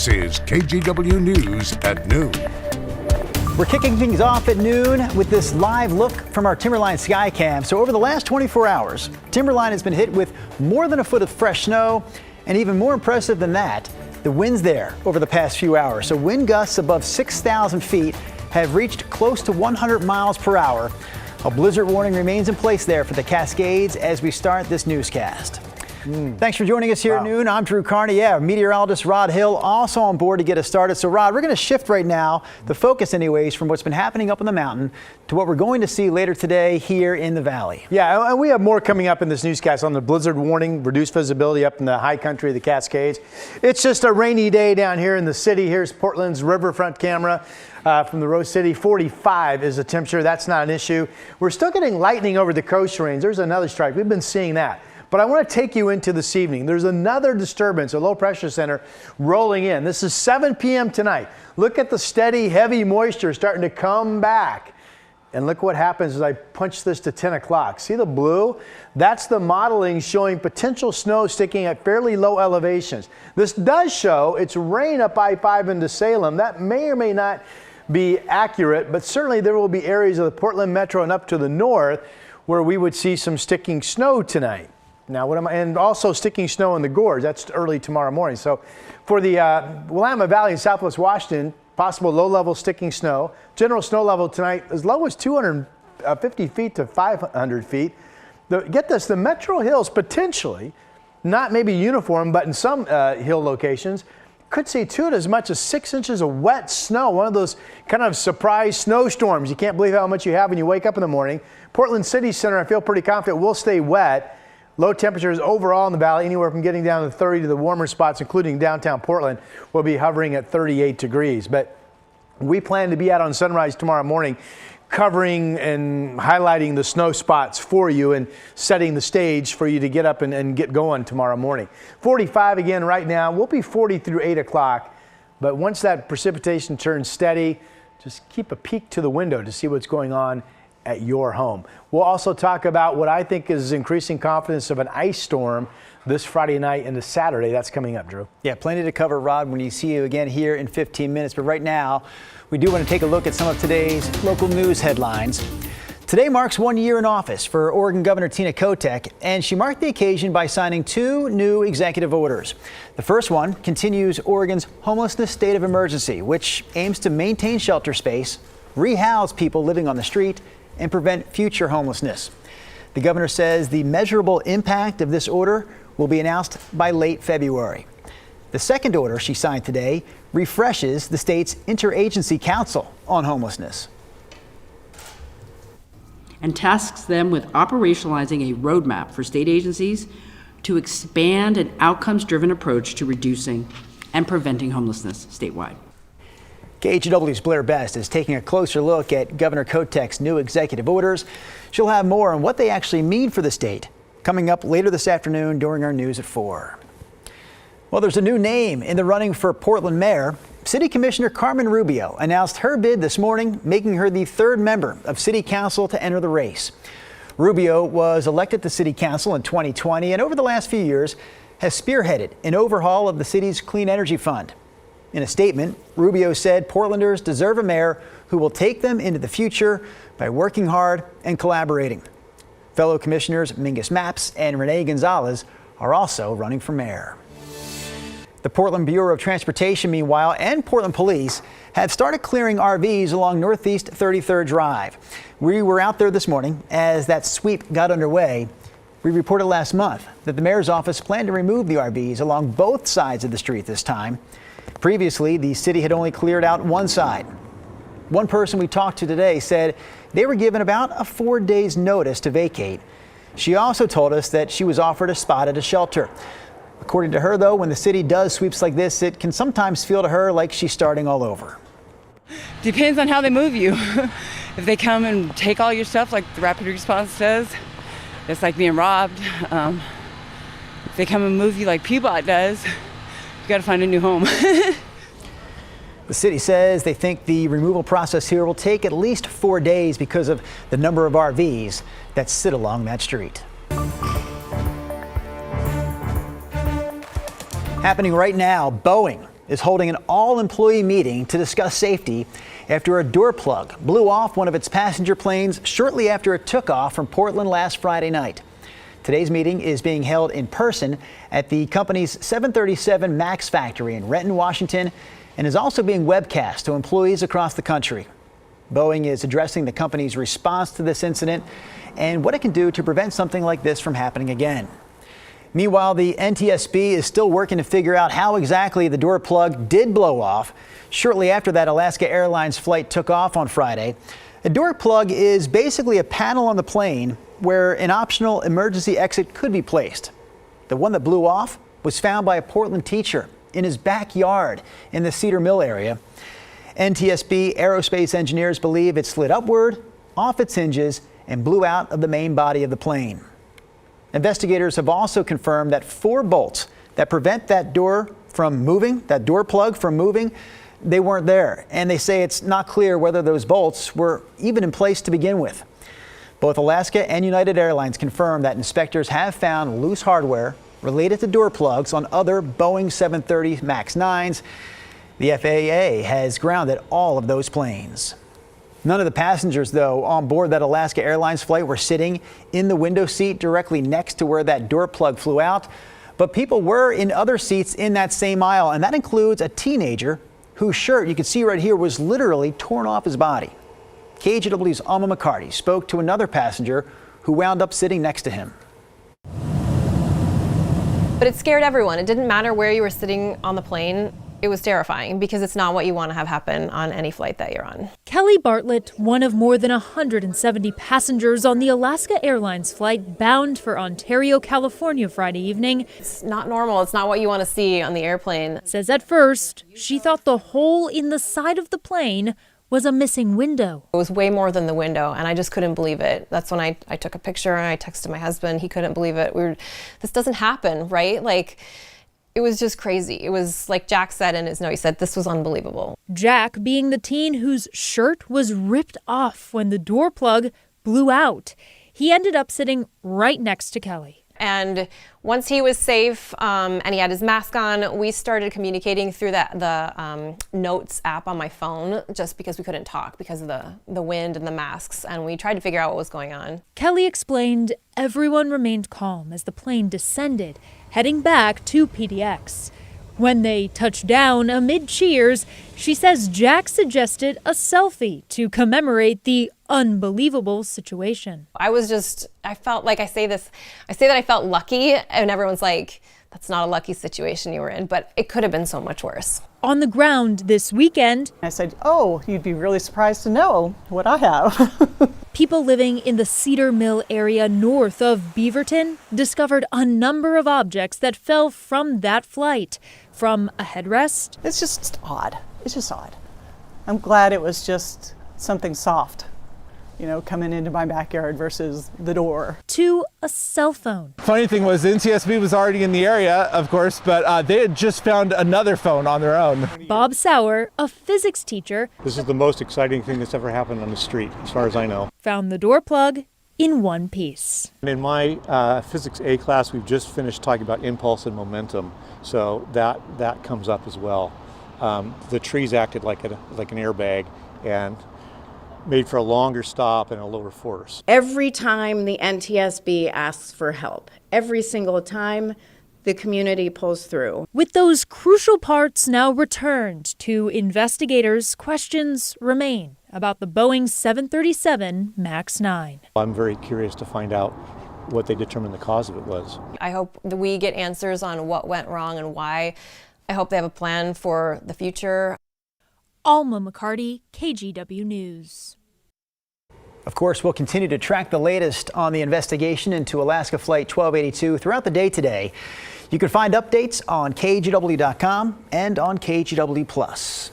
This is KGW News at noon. We're kicking things off at noon with this live look from our Timberline Skycam. So over the last 24 hours, Timberline has been hit with more than a foot of fresh snow, and even more impressive than that, the winds there over the past few hours. So wind gusts above 6,000 feet have reached close to 100 miles per hour. A blizzard warning remains in place there for the Cascades as we start this newscast. Thanks for joining us here at noon. I'm Drew Carney. Meteorologist Rod Hill also on board to get us started. So Rod, we're going to shift right now, the focus anyways, from what's been happening up in the mountain to what we're going to see later today here in the valley. Yeah, and we have more coming up in this newscast on the blizzard warning, reduced visibility up in the high country of the Cascades. It's just a rainy day down here in the city. Here's Portland's riverfront camera. From the Rose City, 45 is the temperature. That's not an issue. We're still getting lightning over the coast range. There's another strike. We've been seeing that. But I want to take you into this evening. There's another disturbance, a low pressure center rolling in. This is 7 p.m. tonight. Look at the steady, heavy moisture starting to come back. And look what happens as I punch this to 10 o'clock. See the blue? That's the modeling showing potential snow sticking at fairly low elevations. This does show it's rain up I-5 into Salem. That may or may not be accurate, but certainly there will be areas of the Portland metro and up to the north where we would see some sticking snow tonight. Now, and also sticking snow in the gorge. That's early tomorrow morning. So for the Willamette Valley in southwest Washington, possible low-level sticking snow. General snow level tonight as low as 250 feet to 500 feet. Get this, the metro hills potentially, not maybe uniform, but in some hill locations, could see 2 to as much as 6 inches of wet snow. One of those kind of surprise snowstorms. You can't believe how much you have when you wake up in the morning. Portland City Center, I feel pretty confident, will stay wet. Low temperatures overall in the valley, anywhere from getting down to 30 to the warmer spots, including downtown Portland, will be hovering at 38 degrees. But we plan to be out on sunrise tomorrow morning, covering and highlighting the snow spots for you and setting the stage for you to get up and get going tomorrow morning. 45 again right now. We'll be 40 through 8 o'clock. But once that precipitation turns steady, just keep a peek to the window to see what's going on at your home. We'll also talk about what I think is increasing confidence of an ice storm this Friday night into Saturday. That's coming up, Drew. Yeah, plenty to cover, Rod, when you see you again here in 15 minutes. But right now, we do want to take a look at some of today's local news headlines. Today marks 1 year in office for Oregon Governor Tina Kotek, and she marked the occasion by signing 2 new executive orders. The first one continues Oregon's homelessness state of emergency, which aims to maintain shelter space, rehouse people living on the street, and prevent future homelessness. The governor says the measurable impact of this order will be announced by late February. The second order she signed today refreshes the state's Interagency Council on Homelessness and tasks them with operationalizing a roadmap for state agencies to expand an outcomes-driven approach to reducing and preventing homelessness statewide. KGW's Blair Best is taking a closer look at Governor Kotek's new executive orders. She'll have more on what they actually mean for the state coming up later this afternoon during our news at 4. Well, there's a new name in the running for Portland mayor. City Commissioner Carmen Rubio announced her bid this morning, making her the 3rd member of City Council to enter the race. Rubio was elected to City Council in 2020 and over the last few years has spearheaded an overhaul of the city's Clean Energy Fund. In a statement, Rubio said Portlanders deserve a mayor who will take them into the future by working hard and collaborating. Fellow commissioners Mingus Mapps and Renee Gonzalez are also running for mayor. The Portland Bureau of Transportation, meanwhile, and Portland Police have started clearing RVs along Northeast 33rd Drive. We were out there this morning as that sweep got underway. We reported last month that the mayor's office planned to remove the RVs along both sides of the street this time. Previously, the city had only cleared out one side. One person we talked to today said they were given about a 4 days notice to vacate. She also told us that she was offered a spot at a shelter. According to her, though, when the city does sweeps like this, it can sometimes feel to her like she's starting all over. Depends on how they move you. If they come and take all your stuff like the rapid response does, it's like being robbed. If they come and move you like P-Bot does, you got to find a new home. The city says they think the removal process here will take at least 4 days because of the number of RVs that sit along that street. Happening right now, Boeing is holding an all-employee meeting to discuss safety after a door plug blew off one of its passenger planes shortly after it took off from Portland last Friday night. Today's meeting is being held in person at the company's 737 MAX factory in Renton, Washington, and is also being webcast to employees across the country. Boeing is addressing the company's response to this incident and what it can do to prevent something like this from happening again. Meanwhile, the NTSB is still working to figure out how exactly the door plug did blow off shortly after that Alaska Airlines flight took off on Friday. A door plug is basically a panel on the plane where an optional emergency exit could be placed. The one that blew off was found by a Portland teacher in his backyard in the Cedar Mill area. NTSB aerospace engineers believe it slid upward, off its hinges, and blew out of the main body of the plane. Investigators have also confirmed that 4 bolts that prevent that door plug from moving, they weren't there. And they say it's not clear whether those bolts were even in place to begin with. Both Alaska and United Airlines confirmed that inspectors have found loose hardware related to door plugs on other Boeing 737 MAX 9s. The FAA has grounded all of those planes. None of the passengers, though, on board that Alaska Airlines flight were sitting in the window seat directly next to where that door plug flew out. But people were in other seats in that same aisle, and that includes a teenager whose shirt you can see right here was literally torn off his body. KGW's Alma McCarty spoke to another passenger who wound up sitting next to him. But it scared everyone. It didn't matter where you were sitting on the plane. It was terrifying because it's not what you want to have happen on any flight that you're on. Kelly Bartlett, one of more than 170 passengers on the Alaska Airlines flight bound for Ontario, California Friday evening. It's not normal. It's not what you want to see on the airplane. Says at first she thought the hole in the side of the plane was a missing window. It was way more than the window, and I just couldn't believe it. That's when I took a picture and I texted my husband. He couldn't believe it. This doesn't happen, right? Like, it was just crazy. It was like Jack said in his note, he said this was unbelievable. Jack being the teen whose shirt was ripped off when the door plug blew out. He ended up sitting right next to Kelly. And once he was safe and he had his mask on, we started communicating through the notes app on my phone just because we couldn't talk because of the wind and the masks. And we tried to figure out what was going on. Kelly explained everyone remained calm as the plane descended, heading back to PDX. When they touched down amid cheers, she says Jack suggested a selfie to commemorate the unbelievable situation. I felt like I say that I felt lucky, and everyone's like, that's not a lucky situation you were in, but it could have been so much worse. On the ground this weekend, I said, oh, you'd be really surprised to know what I have. people living in the Cedar Mill area north of Beaverton discovered a number of objects that fell from that flight, from a headrest. It's just odd. It's just odd. I'm glad it was just something soft, coming into my backyard versus the door. To a cell phone. Funny thing was, the NTSB was already in the area, of course, but they had just found another phone on their own. Bob Sauer, a physics teacher, this is the most exciting thing that's ever happened on the street, as far as I know. Found the door plug in one piece. In my physics A class, we've just finished talking about impulse and momentum, so that comes up as well. The trees acted like an airbag and made for a longer stop and a lower force. Every time the NTSB asks for help, every single time, the community pulls through. With those crucial parts now returned to investigators, questions remain about the Boeing 737 MAX 9. I'm very curious to find out what they determined the cause of it was. I hope that we get answers on what went wrong and why. I hope they have a plan for the future. Alma McCarty, KGW News. Of course, we'll continue to track the latest on the investigation into Alaska Flight 1282 throughout the day today. You can find updates on KGW.com and on KGW+.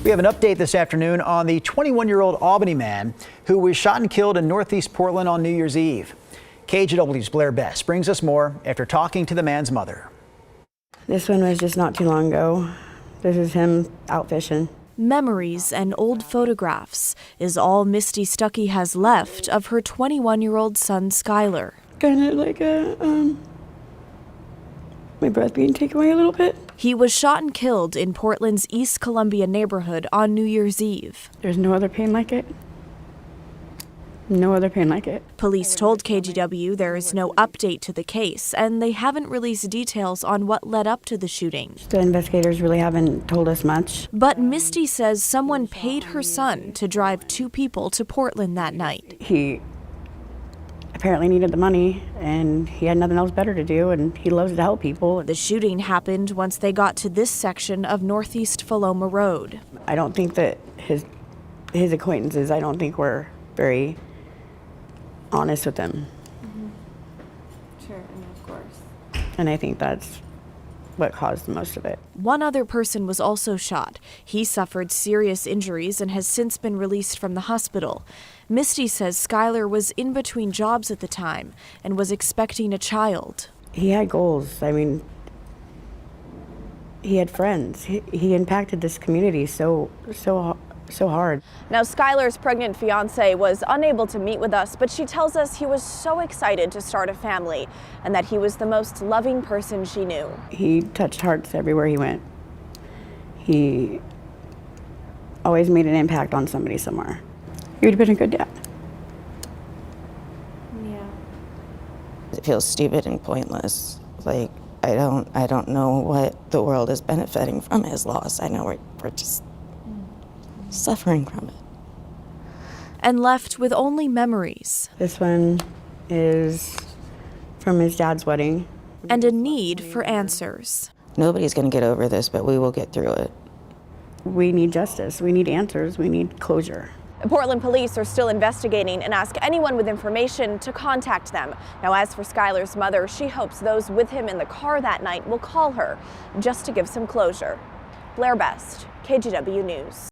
We have an update this afternoon on the 21-year-old Albany man who was shot and killed in Northeast Portland on New Year's Eve. KGW's Blair Best brings us more after talking to the man's mother. This one was just not too long ago. This is him out fishing. Memories and old photographs is all Misty Stucky has left of her 21-year-old son, Skyler. Kind of like a my breath being taken away a little bit. He was shot and killed in Portland's East Columbia neighborhood on New Year's Eve. There's no other pain like it. No other pain like it. Police told KGW there is no update to the case, and they haven't released details on what led up to the shooting. The investigators really haven't told us much. But Misty says someone paid her son to drive 2 people to Portland that night. He apparently needed the money, and he had nothing else better to do, and he loves to help people. The shooting happened once they got to this section of Northeast Paloma Road. I don't think that his acquaintances, I don't think were very honest with them. Sure, and of course. And I think that's what caused most of it. One other person was also shot. He suffered serious injuries and has since been released from the hospital. Misty says Skyler was in between jobs at the time and was expecting a child. He had goals. I mean, he had friends. He impacted this community so hard. Now, Skyler's pregnant fiance was unable to meet with us, but she tells us he was so excited to start a family and that he was the most loving person she knew. He touched hearts everywhere he went. He always made an impact on somebody somewhere. He would have been a good dad. Yeah. It feels stupid and pointless. Like, I don't know what the world is benefiting from his loss. I know we're just suffering from it. And left with only memories. This one is from his dad's wedding. And a need for answers. Nobody's going to get over this, but we will get through it. We need justice. We need answers. We need closure. Portland police are still investigating and ask anyone with information to contact them. Now, as for Skyler's mother, she hopes those with him in the car that night will call her just to give some closure. Blair Best, KGW News.